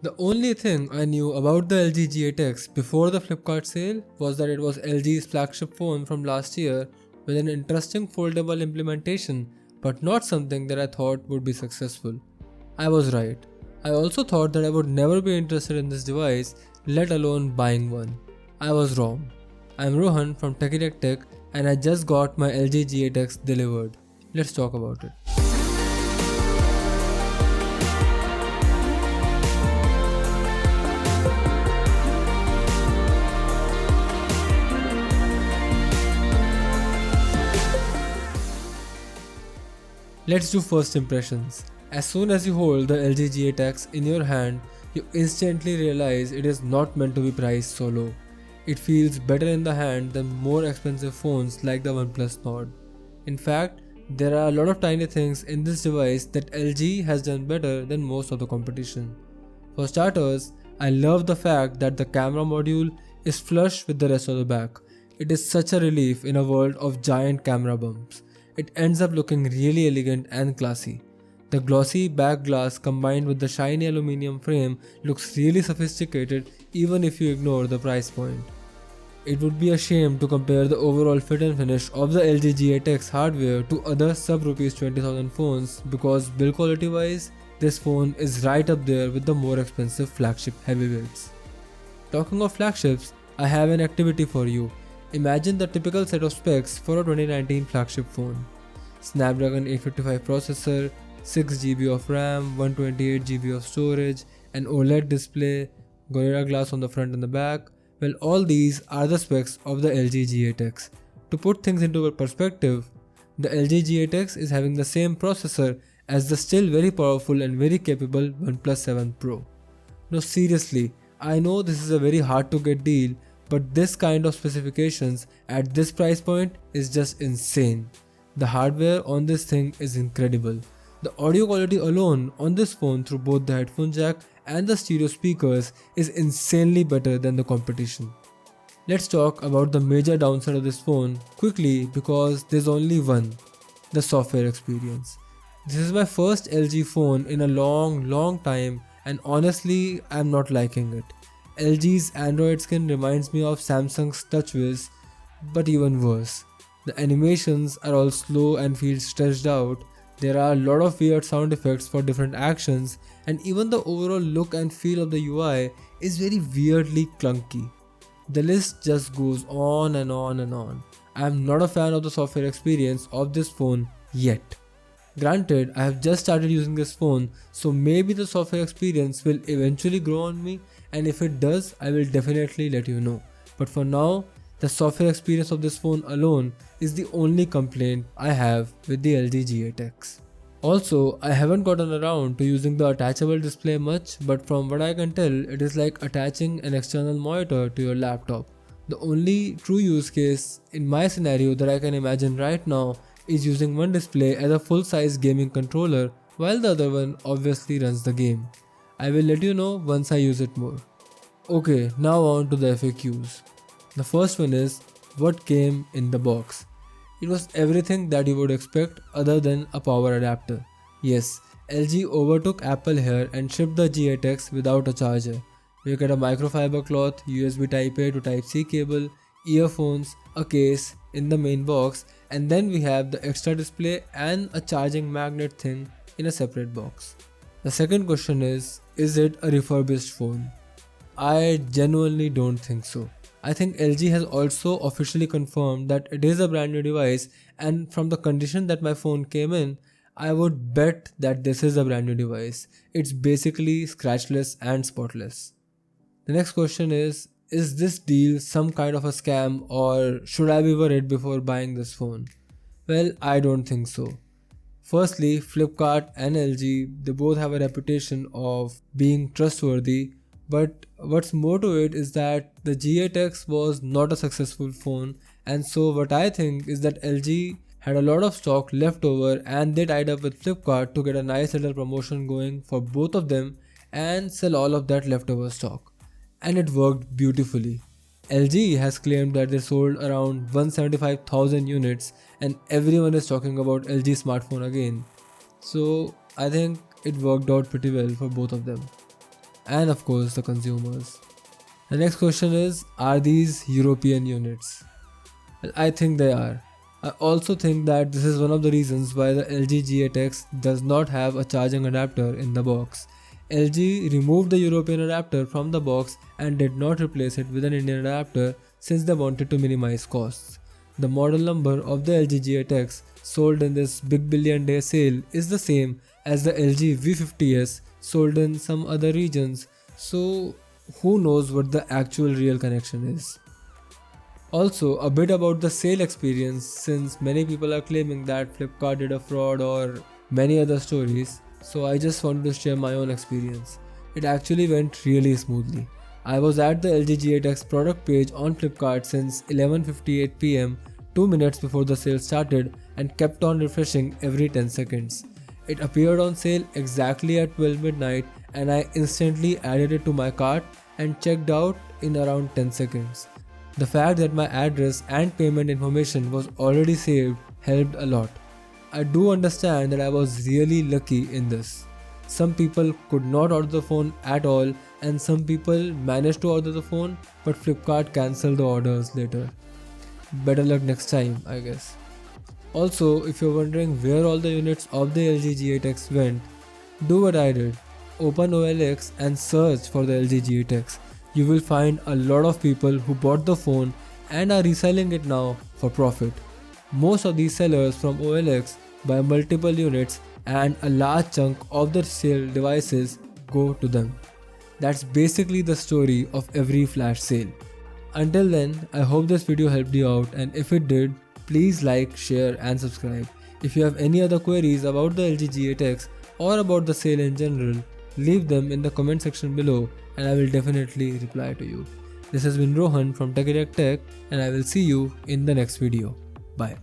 The only thing I knew about the LG G8X before the Flipkart sale was that it was LG's flagship phone from last year with an interesting foldable implementation, but not something that I thought would be successful. I was right. I also thought that I would never be interested in this device, let alone buying one. I was wrong. I'm Rohan from TechieTechTech and I just got my LG G8X delivered. Let's talk about it. Let's do first impressions. As soon as you hold the LG G8X in your hand, you instantly realize it is not meant to be priced so low. It feels better in the hand than more expensive phones like the OnePlus Nord. In fact, there are a lot of tiny things in this device that LG has done better than most of the competition. For starters, I love the fact that the camera module is flush with the rest of the back. It is such a relief in a world of giant camera bumps. It ends up looking really elegant and classy. The glossy back glass combined with the shiny aluminum frame looks really sophisticated even if you ignore the price point. It would be a shame to compare the overall fit and finish of the LG G8X hardware to other sub Rs 20,000 phones because build quality wise, this phone is right up there with the more expensive flagship heavyweights. Talking of flagships, I have an activity for you. Imagine the typical set of specs for a 2019 flagship phone. Snapdragon 855 processor, 6GB of RAM, 128GB of storage, an OLED display, Gorilla Glass on the front and the back. Well, all these are the specs of the LG G8X. To put things into perspective, the LG G8X is having the same processor as the still very powerful and very capable OnePlus 7 Pro. No, seriously, I know this is a very hard to get deal, but this kind of specifications at this price point is just insane. The hardware on this thing is incredible. The audio quality alone on this phone through both the headphone jack and the stereo speakers is insanely better than the competition. Let's talk about the major downside of this phone quickly because there's only one, the software experience. This is my first LG phone in a long time and honestly I'm not liking it. LG's Android skin reminds me of Samsung's TouchWiz, but even worse. The animations are all slow and feel stretched out. There are a lot of weird sound effects for different actions, and even the overall look and feel of the UI is very weirdly clunky. The list just goes on and on and on. I am not a fan of the software experience of this phone yet. Granted, I have just started using this phone, so maybe the software experience will eventually grow on me, and if it does, I will definitely let you know. But for now, the software experience of this phone alone is the only complaint I have with the LG G8X. Also, I haven't gotten around to using the attachable display much, but from what I can tell, it is like attaching an external monitor to your laptop. The only true use case in my scenario that I can imagine right now is using one display as a full-size gaming controller while the other one obviously runs the game. I will let you know once I use it more. Okay, now on to the FAQs. The first one is, what came in the box? It was everything that you would expect other than a power adapter. Yes, LG overtook Apple here and shipped the G8X without a charger. You get a microfiber cloth, USB Type-A to Type-C cable, earphones, a case in the main box, and then we have the extra display and a charging magnet thing in a separate box. The second question is it a refurbished phone? I genuinely don't think so. I think LG has also officially confirmed that it is a brand new device, and from the condition that my phone came in, I would bet that this is a brand new device. It's basically scratchless and spotless. The next question is this deal some kind of a scam or should I be worried before buying this phone? Well, I don't think so. Firstly, Flipkart and LG, they both have a reputation of being trustworthy, but what's more to it is that the G8X was not a successful phone, and so what I think is that LG had a lot of stock left over and they tied up with Flipkart to get a nice little promotion going for both of them and sell all of that leftover stock. And it worked beautifully. LG has claimed that they sold around 175,000 units and everyone is talking about LG smartphone again. So I think it worked out pretty well for both of them. and of course the consumers. The next question is, are these European units? Well, I think they are. I also think that this is one of the reasons why the LG G8X does not have a charging adapter in the box. LG removed the European adapter from the box and did not replace it with an Indian adapter since they wanted to minimize costs. The model number of the LG G8X sold in this Big Billion Day sale is the same as the LG V50s sold in some other regions, so who knows what the actual real connection is. Also, a bit about the sale experience, since many people are claiming that Flipkart did a fraud or many other stories, so I just wanted to share my own experience. It actually went really smoothly. I was at the LG G8X product page on Flipkart since 11:58 pm, 2 minutes before the sale started, and kept on refreshing every 10 seconds. It appeared on sale exactly at 12 midnight and I instantly added it to my cart and checked out in around 10 seconds. The fact that my address and payment information was already saved helped a lot. I do understand that I was really lucky in this. Some people could not order the phone at all, and some people managed to order the phone but Flipkart cancelled the orders later. Better luck next time, I guess. Also, if you're wondering where all the units of the LG G8X went, do what I did. Open OLX and search for the LG G8X. You will find a lot of people who bought the phone and are reselling it now for profit. Most of these sellers from OLX buy multiple units and a large chunk of the sale devices go to them. That's basically the story of every flash sale. Until then, I hope this video helped you out, and if it did, please like, share and subscribe. If you have any other queries about the LG G8X or about the sale in general, leave them in the comment section below and I will definitely reply to you. This has been Rohan from TechieTechTech, and I will see you in the next video. Bye.